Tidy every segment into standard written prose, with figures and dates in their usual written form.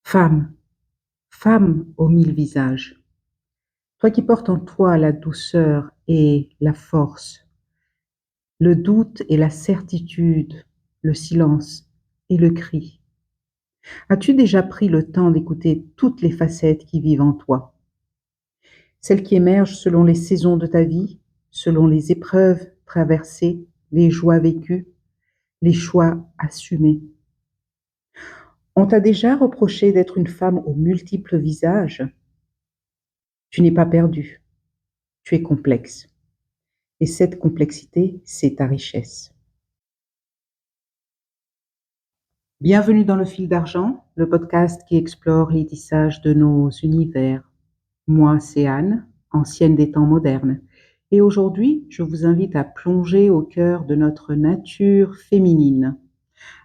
Femme, femme aux mille visages, toi qui portes en toi la douceur et la force, le doute et la certitude, le silence et le cri, as-tu déjà pris le temps d'écouter toutes les facettes qui vivent en toi, celles qui émergent selon les saisons de ta vie, selon les épreuves traversées, les joies vécues, les choix assumés? On t'a déjà reproché d'être une femme aux multiples visages? Tu n'es pas perdue, tu es complexe. Et cette complexité, c'est ta richesse. Bienvenue dans Le Fil d'Argent, le podcast qui explore les tissages de nos univers. Moi, c'est Anne, ancienne des temps modernes. Et aujourd'hui, je vous invite à plonger au cœur de notre nature féminine.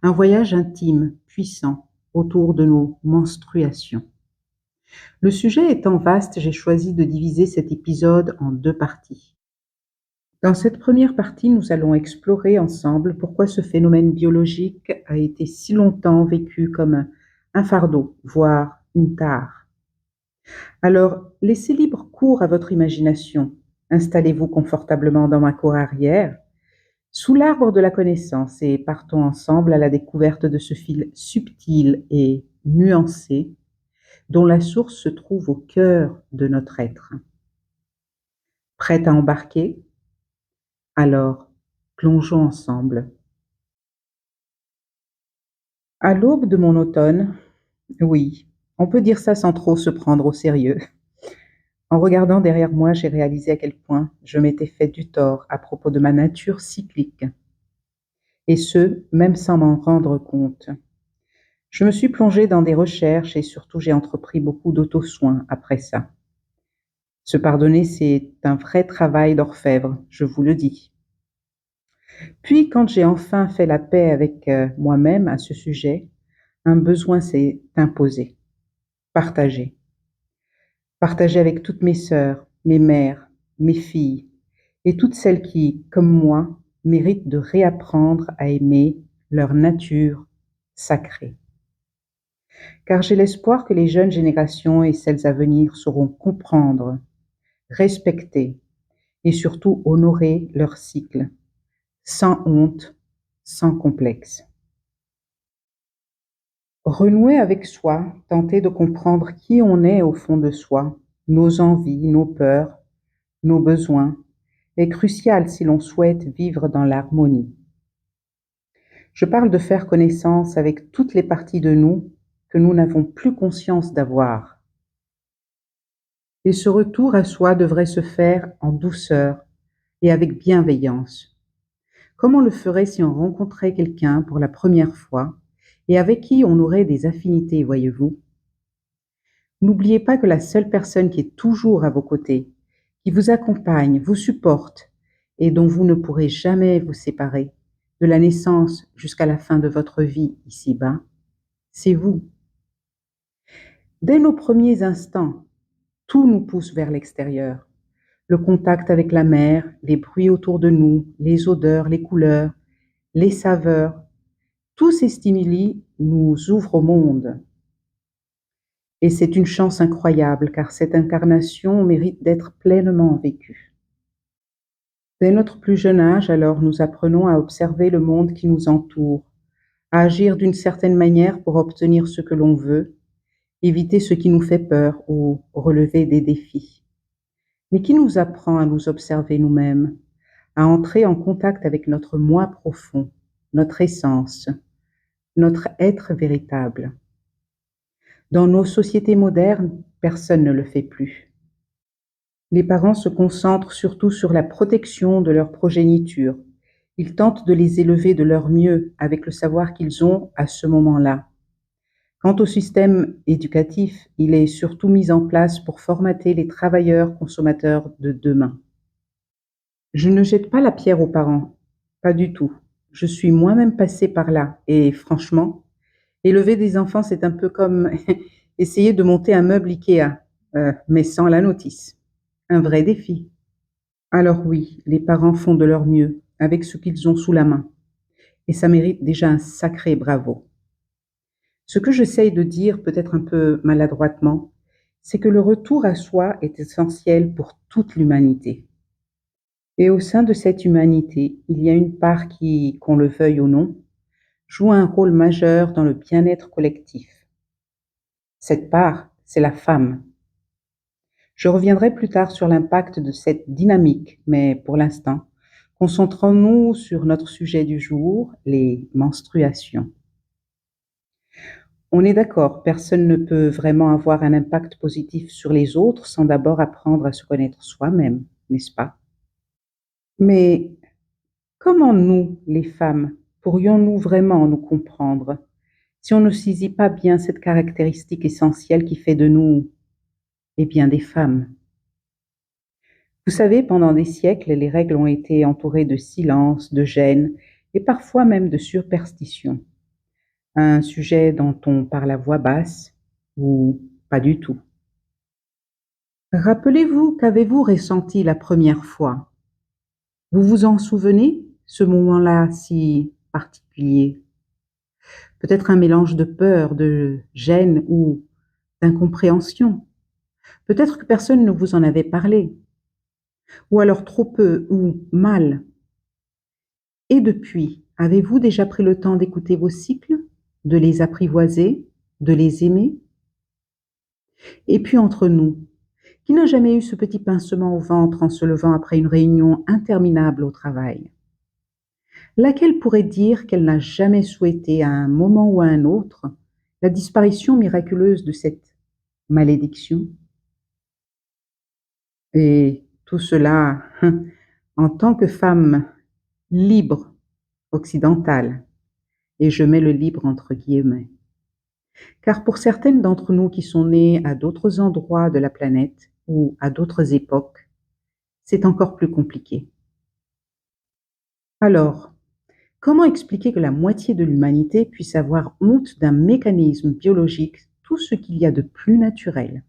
Un voyage intime, puissant, autour de nos menstruations. Le sujet étant vaste, j'ai choisi de diviser cet épisode en deux parties. Dans cette première partie, nous allons explorer ensemble pourquoi ce phénomène biologique a été si longtemps vécu comme un fardeau, voire une tare. Alors, laissez libre cours à votre imagination. Installez-vous confortablement dans ma cour arrière, sous l'arbre de la connaissance, et partons ensemble à la découverte de ce fil subtil et nuancé dont la source se trouve au cœur de notre être. Prête à embarquer? Alors, plongeons ensemble. À l'aube de mon automne, oui, on peut dire ça sans trop se prendre au sérieux. En regardant derrière moi, j'ai réalisé à quel point je m'étais fait du tort à propos de ma nature cyclique. Et ce, même sans m'en rendre compte. Je me suis plongée dans des recherches et surtout j'ai entrepris beaucoup d'auto-soins après ça. Se pardonner, c'est un vrai travail d'orfèvre, je vous le dis. Puis, quand j'ai enfin fait la paix avec moi-même à ce sujet, un besoin s'est imposé. Partager. Partager avec toutes mes sœurs, mes mères, mes filles, et toutes celles qui, comme moi, méritent de réapprendre à aimer leur nature sacrée. Car j'ai l'espoir que les jeunes générations et celles à venir sauront comprendre, respecter et surtout honorer leur cycle, sans honte, sans complexe. Renouer avec soi, tenter de comprendre qui on est au fond de soi, nos envies, nos peurs, nos besoins, est crucial si l'on souhaite vivre dans l'harmonie. Je parle de faire connaissance avec toutes les parties de nous que nous n'avons plus conscience d'avoir. Et ce retour à soi devrait se faire en douceur et avec bienveillance. Comme on le ferait si on rencontrait quelqu'un pour la première fois et avec qui on aurait des affinités, voyez-vous. N'oubliez pas que la seule personne qui est toujours à vos côtés, qui vous accompagne, vous supporte et dont vous ne pourrez jamais vous séparer, de la naissance jusqu'à la fin de votre vie ici-bas, c'est vous. Dès nos premiers instants, tout nous pousse vers l'extérieur. Le contact avec la mer, les bruits autour de nous, les odeurs, les couleurs, les saveurs, tous ces stimuli nous ouvrent au monde. Et c'est une chance incroyable car cette incarnation mérite d'être pleinement vécue. Dès notre plus jeune âge, alors, nous apprenons à observer le monde qui nous entoure, à agir d'une certaine manière pour obtenir ce que l'on veut, éviter ce qui nous fait peur ou relever des défis. Mais qui nous apprend à nous observer nous-mêmes, à entrer en contact avec notre moi profond, notre essence, notre être véritable. Dans nos sociétés modernes, personne ne le fait plus. Les parents se concentrent surtout sur la protection de leur progéniture. Ils tentent de les élever de leur mieux avec le savoir qu'ils ont à ce moment-là. Quant au système éducatif, il est surtout mis en place pour formater les travailleurs consommateurs de demain. Je ne jette pas la pierre aux parents, pas du tout. Je suis moi-même passée par là et franchement, élever des enfants, c'est un peu comme essayer de monter un meuble Ikea, mais sans la notice. Un vrai défi. Alors oui, les parents font de leur mieux avec ce qu'ils ont sous la main et ça mérite déjà un sacré bravo. Ce que j'essaye de dire, peut-être un peu maladroitement, c'est que le retour à soi est essentiel pour toute l'humanité. Et au sein de cette humanité, il y a une part qui, qu'on le veuille ou non, joue un rôle majeur dans le bien-être collectif. Cette part, c'est la femme. Je reviendrai plus tard sur l'impact de cette dynamique, mais pour l'instant, concentrons-nous sur notre sujet du jour, les menstruations. On est d'accord, personne ne peut vraiment avoir un impact positif sur les autres sans d'abord apprendre à se connaître soi-même, n'est-ce pas? Mais comment nous, les femmes, pourrions-nous vraiment nous comprendre si on ne saisit pas bien cette caractéristique essentielle qui fait de nous, eh bien, des femmes? Vous savez, pendant des siècles, les règles ont été entourées de silence, de gêne et parfois même de superstition. Un sujet dont on parle à voix basse ou pas du tout. Rappelez-vous qu'avez-vous ressenti la première fois? Vous vous en souvenez, ce moment-là si particulier? Peut-être un mélange de peur, de gêne ou d'incompréhension. Peut-être que personne ne vous en avait parlé, ou alors trop peu ou mal. Et depuis, avez-vous déjà pris le temps d'écouter vos cycles, de les apprivoiser, de les aimer? Et puis entre nous, qui n'a jamais eu ce petit pincement au ventre en se levant après une réunion interminable au travail? Laquelle pourrait dire qu'elle n'a jamais souhaité à un moment ou à un autre la disparition miraculeuse de cette malédiction? Et tout cela en tant que femme libre occidentale, et je mets le libre entre guillemets. Car pour certaines d'entre nous qui sont nées à d'autres endroits de la planète ou à d'autres époques, c'est encore plus compliqué. Alors, comment expliquer que la moitié de l'humanité puisse avoir honte d'un mécanisme biologique, tout ce qu'il y a de plus naturel?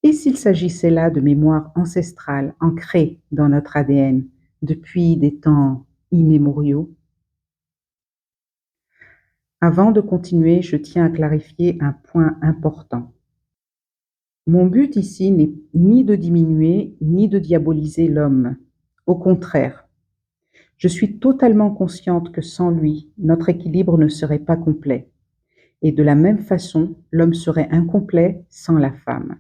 Et s'il s'agissait là de mémoires ancestrales ancrées dans notre ADN depuis des temps immémoriaux? Avant de continuer, je tiens à clarifier un point important. Mon but ici n'est ni de diminuer ni de diaboliser l'homme. Au contraire, je suis totalement consciente que sans lui, notre équilibre ne serait pas complet. Et de la même façon, l'homme serait incomplet sans la femme.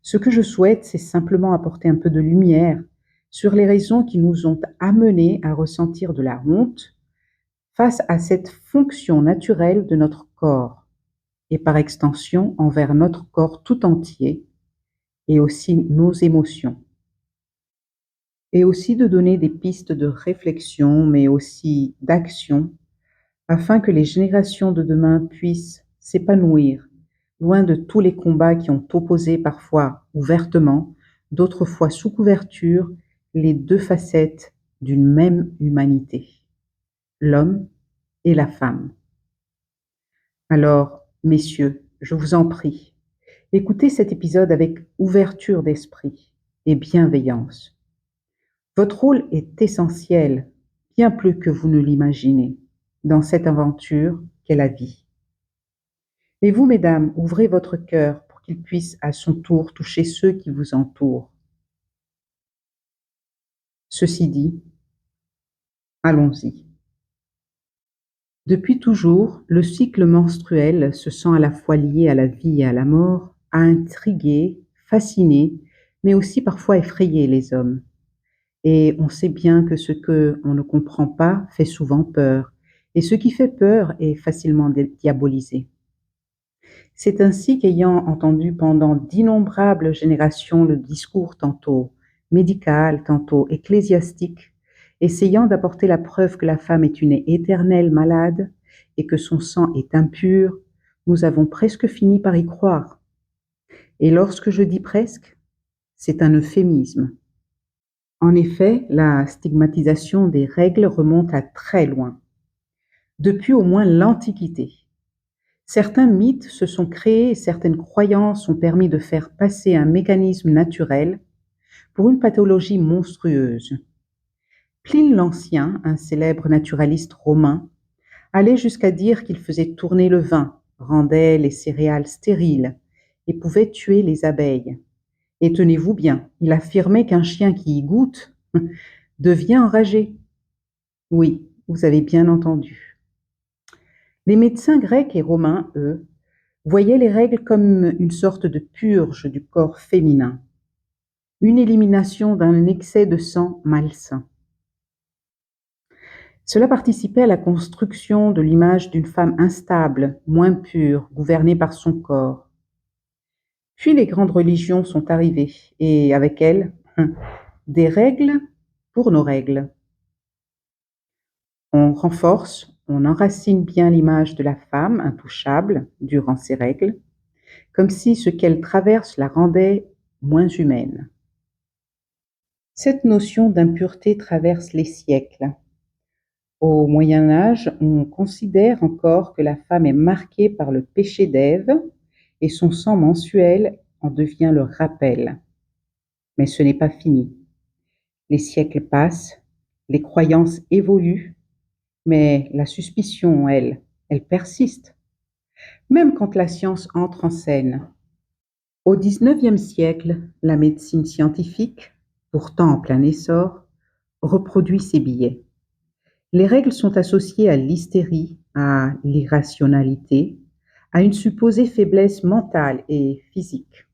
Ce que je souhaite, c'est simplement apporter un peu de lumière sur les raisons qui nous ont amenés à ressentir de la honte face à cette fonction naturelle de notre corps et par extension envers notre corps tout entier et aussi nos émotions. Et aussi de donner des pistes de réflexion, mais aussi d'action, afin que les générations de demain puissent s'épanouir, loin de tous les combats qui ont opposé parfois ouvertement, d'autres fois sous couverture, les deux facettes d'une même humanité, l'homme et la femme. Alors, messieurs, je vous en prie, écoutez cet épisode avec ouverture d'esprit et bienveillance. Votre rôle est essentiel, bien plus que vous ne l'imaginez, dans cette aventure qu'est la vie. Et vous, mesdames, ouvrez votre cœur pour qu'il puisse à son tour toucher ceux qui vous entourent. Ceci dit, allons-y. Depuis toujours, le cycle menstruel se sent à la fois lié à la vie et à la mort, a intrigué, fasciné, mais aussi parfois effrayé les hommes. Et on sait bien que ce que on ne comprend pas fait souvent peur, et ce qui fait peur est facilement diabolisé. C'est ainsi qu'ayant entendu pendant d'innombrables générations le discours tantôt médical, tantôt ecclésiastique, essayant d'apporter la preuve que la femme est une éternelle malade et que son sang est impur, nous avons presque fini par y croire. Et lorsque je dis presque, c'est un euphémisme. En effet, la stigmatisation des règles remonte à très loin, depuis au moins l'Antiquité. Certains mythes se sont créés et certaines croyances ont permis de faire passer un mécanisme naturel pour une pathologie monstrueuse. Pline l'Ancien, un célèbre naturaliste romain, allait jusqu'à dire qu'il faisait tourner le vin, rendait les céréales stériles et pouvait tuer les abeilles. Et tenez-vous bien, il affirmait qu'un chien qui y goûte devient enragé. Oui, vous avez bien entendu. Les médecins grecs et romains, eux, voyaient les règles comme une sorte de purge du corps féminin, une élimination d'un excès de sang malsain. Cela participait à la construction de l'image d'une femme instable, moins pure, gouvernée par son corps. Puis les grandes religions sont arrivées, et avec elles, des règles pour nos règles. On renforce, on enracine bien l'image de la femme intouchable durant ses règles, comme si ce qu'elle traverse la rendait moins humaine. Cette notion d'impureté traverse les siècles. Au Moyen Âge, on considère encore que la femme est marquée par le péché d'Ève et son sang mensuel en devient le rappel. Mais ce n'est pas fini. Les siècles passent, les croyances évoluent, mais la suspicion, elle persiste, même quand la science entre en scène. Au XIXe siècle, la médecine scientifique, pourtant en plein essor, reproduit ses billets. Les règles sont associées à l'hystérie, à l'irrationalité, à une supposée faiblesse mentale et physique.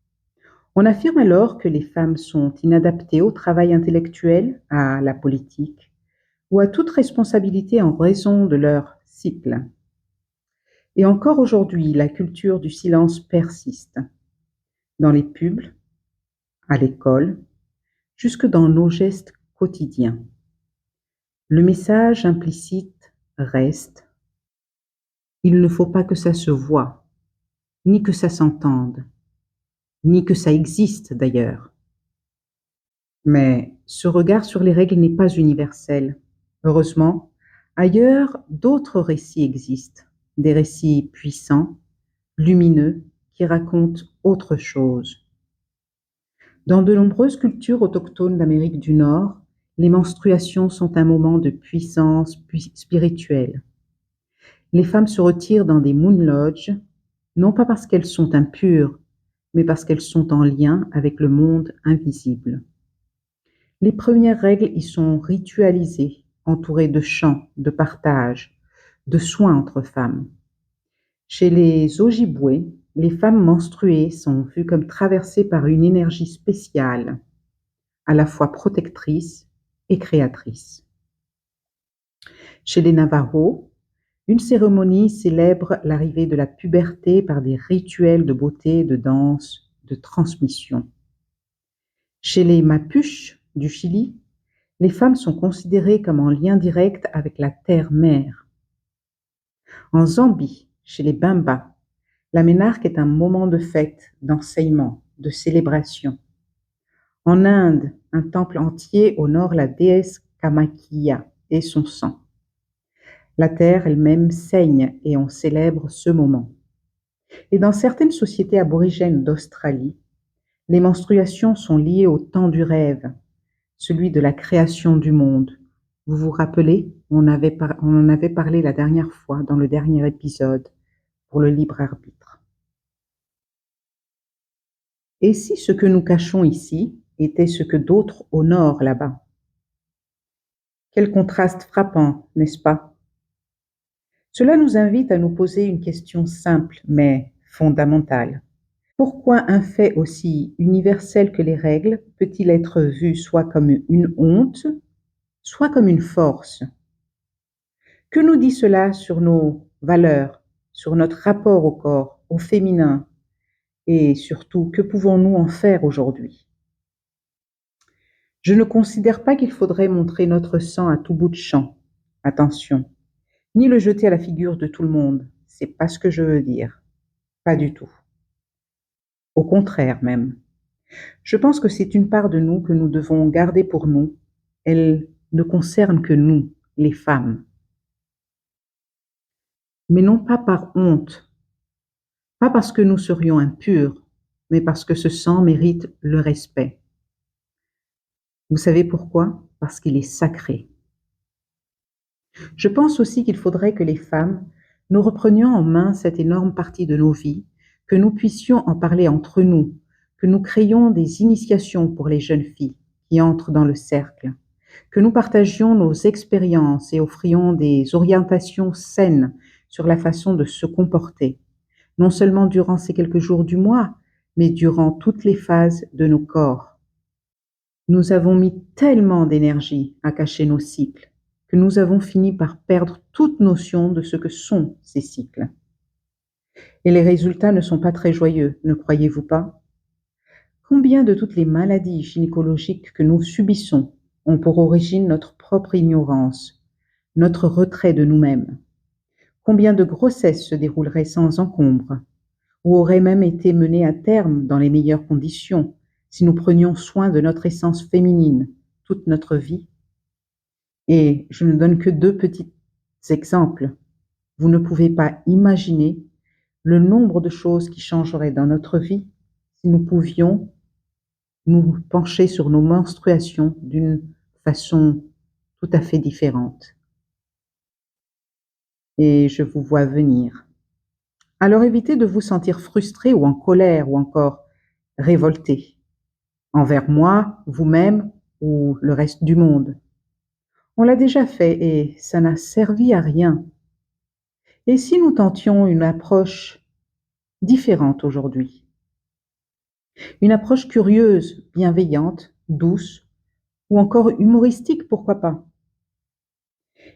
On affirme alors que les femmes sont inadaptées au travail intellectuel, à la politique ou à toute responsabilité en raison de leur cycle. Et encore aujourd'hui, la culture du silence persiste, dans les pubs, à l'école, jusque dans nos gestes quotidiens. Le message implicite reste: il ne faut pas que ça se voie, ni que ça s'entende, ni que ça existe d'ailleurs. Mais ce regard sur les règles n'est pas universel. Heureusement, ailleurs, d'autres récits existent, des récits puissants, lumineux, qui racontent autre chose. Dans de nombreuses cultures autochtones d'Amérique du Nord, les menstruations sont un moment de puissance spirituelle. Les femmes se retirent dans des moon lodges, non pas parce qu'elles sont impures, mais parce qu'elles sont en lien avec le monde invisible. Les premières règles y sont ritualisées, entourées de chants, de partage, de soins entre femmes. Chez les Ojibwés, les femmes menstruées sont vues comme traversées par une énergie spéciale, à la fois protectrice et créatrice. Chez les Navajos, une cérémonie célèbre l'arrivée de la puberté par des rituels de beauté, de danse, de transmission. Chez les Mapuches du Chili, les femmes sont considérées comme en lien direct avec la terre-mère. En Zambie, chez les Bimba, la ménarque est un moment de fête, d'enseignement, de célébration. En Inde, un temple entier honore la déesse Kamakhya et son sang. La terre elle-même saigne et on célèbre ce moment. Et dans certaines sociétés aborigènes d'Australie, les menstruations sont liées au temps du rêve, celui de la création du monde. Vous vous rappelez, on en avait parlé la dernière fois dans le dernier épisode pour le libre arbitre. Et si ce que nous cachons ici était ce que d'autres honorent là-bas? Quel contraste frappant, n'est-ce pas? Cela nous invite à nous poser une question simple mais fondamentale. Pourquoi un fait aussi universel que les règles peut-il être vu soit comme une honte, soit comme une force? Que nous dit cela sur nos valeurs, sur notre rapport au corps, au féminin, et surtout, que pouvons-nous en faire aujourd'hui? Je ne considère pas qu'il faudrait montrer notre sang à tout bout de champ. Attention, ni le jeter à la figure de tout le monde. C'est pas ce que je veux dire. Pas du tout. Au contraire même. Je pense que c'est une part de nous que nous devons garder pour nous. Elle ne concerne que nous, les femmes. Mais non pas par honte, pas parce que nous serions impurs, mais parce que ce sang mérite le respect. Vous savez pourquoi? Parce qu'il est sacré. Je pense aussi qu'il faudrait que les femmes, nous reprenions en main cette énorme partie de nos vies, que nous puissions en parler entre nous, que nous créions des initiations pour les jeunes filles qui entrent dans le cercle, que nous partagions nos expériences et offrions des orientations saines sur la façon de se comporter, non seulement durant ces quelques jours du mois, mais durant toutes les phases de nos corps. Nous avons mis tellement d'énergie à cacher nos cycles que nous avons fini par perdre toute notion de ce que sont ces cycles. Et les résultats ne sont pas très joyeux, ne croyez-vous pas? Combien de toutes les maladies gynécologiques que nous subissons ont pour origine notre propre ignorance, notre retrait de nous-mêmes? Combien de grossesses se dérouleraient sans encombre, ou auraient même été menées à terme dans les meilleures conditions si nous prenions soin de notre essence féminine toute notre vie? Et je ne donne que deux petits exemples. Vous ne pouvez pas imaginer le nombre de choses qui changeraient dans notre vie si nous pouvions nous pencher sur nos menstruations d'une façon tout à fait différente. Et je vous vois venir. Alors évitez de vous sentir frustré ou en colère ou encore révolté envers moi, vous-même ou le reste du monde. On l'a déjà fait et ça n'a servi à rien. Et si nous tentions une approche différente aujourd'hui? Une approche curieuse, bienveillante, douce, ou encore humoristique, pourquoi pas?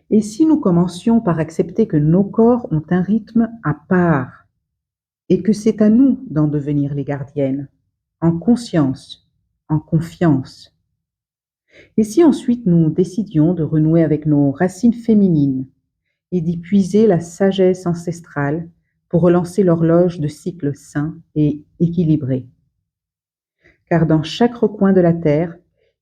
Et si nous commencions par accepter que nos corps ont un rythme à part et que c'est à nous d'en devenir les gardiennes, en conscience, en confiance? Et si ensuite nous décidions de renouer avec nos racines féminines et d'y puiser la sagesse ancestrale pour relancer l'horloge de cycles sains et équilibrés? Car dans chaque recoin de la terre,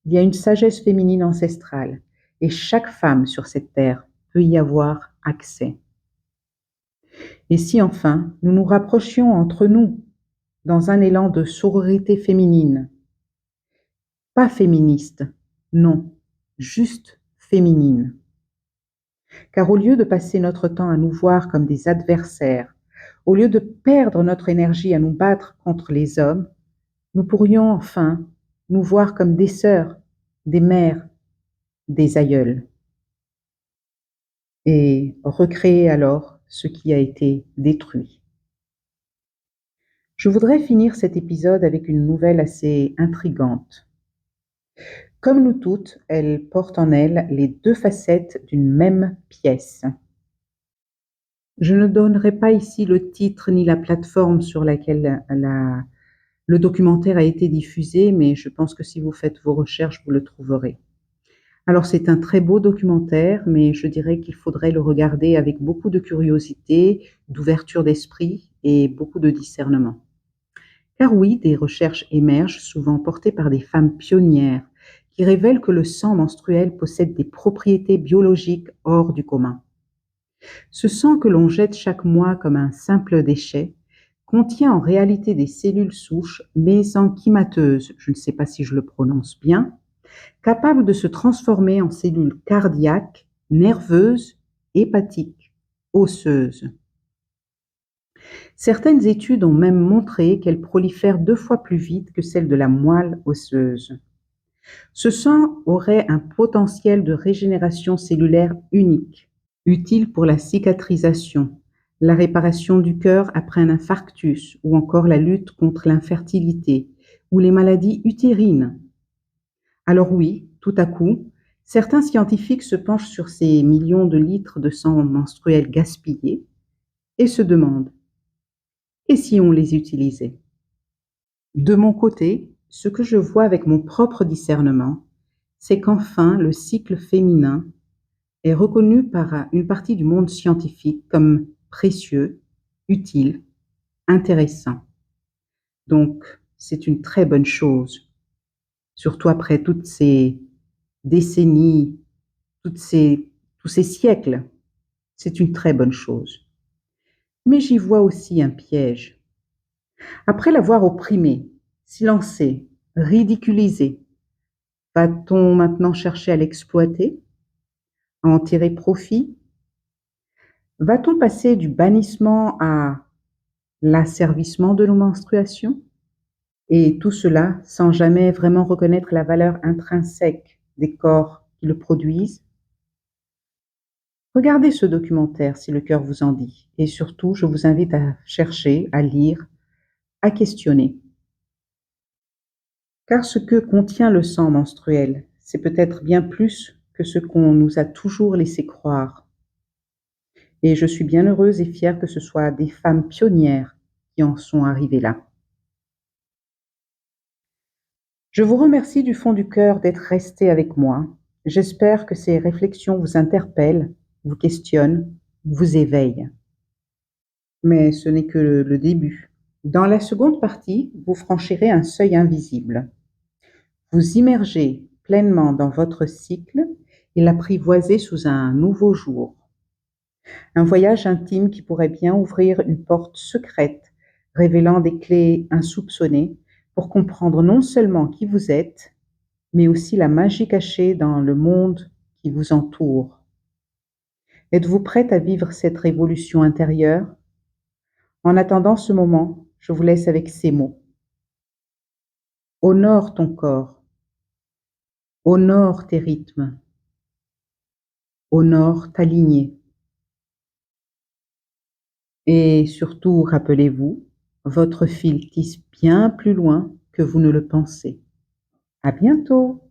il y a une sagesse féminine ancestrale, et chaque femme sur cette terre peut y avoir accès. Et si enfin nous nous rapprochions entre nous dans un élan de sororité féminine, pas féministe, non, juste féminine. Car au lieu de passer notre temps à nous voir comme des adversaires, au lieu de perdre notre énergie à nous battre contre les hommes, nous pourrions enfin nous voir comme des sœurs, des mères, des aïeules, et recréer alors ce qui a été détruit. Je voudrais finir cet épisode avec une nouvelle assez intrigante. Comme nous toutes, elle porte en elle les deux facettes d'une même pièce. Je ne donnerai pas ici le titre ni la plateforme sur laquelle le documentaire a été diffusé, mais je pense que si vous faites vos recherches, vous le trouverez. Alors c'est un très beau documentaire, mais je dirais qu'il faudrait le regarder avec beaucoup de curiosité, d'ouverture d'esprit et beaucoup de discernement. Car oui, des recherches émergent, souvent portées par des femmes pionnières, qui révèlent que le sang menstruel possède des propriétés biologiques hors du commun. Ce sang que l'on jette chaque mois comme un simple déchet contient en réalité des cellules souches mésenchymateuses, je ne sais pas si je le prononce bien, capables de se transformer en cellules cardiaques, nerveuses, hépatiques, osseuses. Certaines études ont même montré qu'elles prolifèrent 2 fois plus vite que celles de la moelle osseuse. Ce sang aurait un potentiel de régénération cellulaire unique, utile pour la cicatrisation, la réparation du cœur après un infarctus ou encore la lutte contre l'infertilité ou les maladies utérines. Alors oui, tout à coup, certains scientifiques se penchent sur ces millions de litres de sang menstruel gaspillés et se demandent: et si on les utilisait? De mon côté, ce que je vois avec mon propre discernement, c'est qu'enfin le cycle féminin est reconnu par une partie du monde scientifique comme précieux, utile, intéressant. Donc, c'est une très bonne chose, surtout après toutes ces décennies, tous ces siècles. C'est une très bonne chose. Mais j'y vois aussi un piège. Après l'avoir opprimé, silencé, ridiculisé, va-t-on maintenant chercher à l'exploiter? à en tirer profit? Va-t-on passer du bannissement à l'asservissement de nos menstruations? Et tout cela sans jamais vraiment reconnaître la valeur intrinsèque des corps qui le produisent? Regardez ce documentaire si le cœur vous en dit. Et surtout, je vous invite à chercher, à lire, à questionner. Car ce que contient le sang menstruel, c'est peut-être bien plus que ce qu'on nous a toujours laissé croire. Et je suis bien heureuse et fière que ce soit des femmes pionnières qui en sont arrivées là. Je vous remercie du fond du cœur d'être resté avec moi. J'espère que ces réflexions vous interpellent, vous questionnent, vous éveillent. Mais ce n'est que le début. Dans la seconde partie, vous franchirez un seuil invisible. Vous immergez pleinement dans votre cycle et l'apprivoisez sous un nouveau jour. Un voyage intime qui pourrait bien ouvrir une porte secrète, révélant des clés insoupçonnées pour comprendre non seulement qui vous êtes, mais aussi la magie cachée dans le monde qui vous entoure. Êtes-vous prête à vivre cette révolution intérieure? En attendant ce moment, je vous laisse avec ces mots. Honore ton corps, honore tes rythmes, honore ta lignée. Et surtout, rappelez-vous, votre fil tisse bien plus loin que vous ne le pensez. À bientôt!